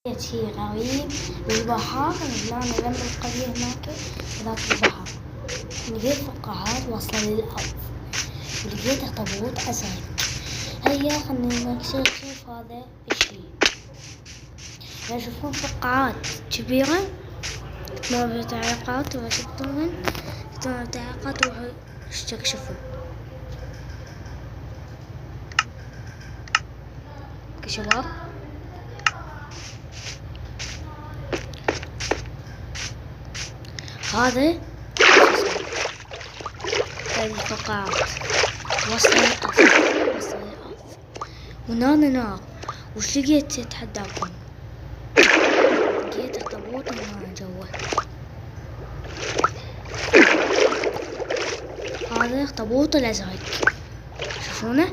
شي غريب بالبحر. طلعنا جنب القرية هناك ذاك البحر، لقيت فقاعات واصلة للأرض، ولقيت أخطبوط أزرق. هيا خلينا نكتشف هذا الشي. يشوفون فقاعات كبيرة ما تعليقات، وشفتوهن تعليقات وروحوا استكشفوا. شباب هذا الفقاعات وصل الأرض ونار نار. وش لقيت اتحداكم؟ لقيت اخطبوط هنا جوا. هذا اخطبوط الازرق، شوفونه.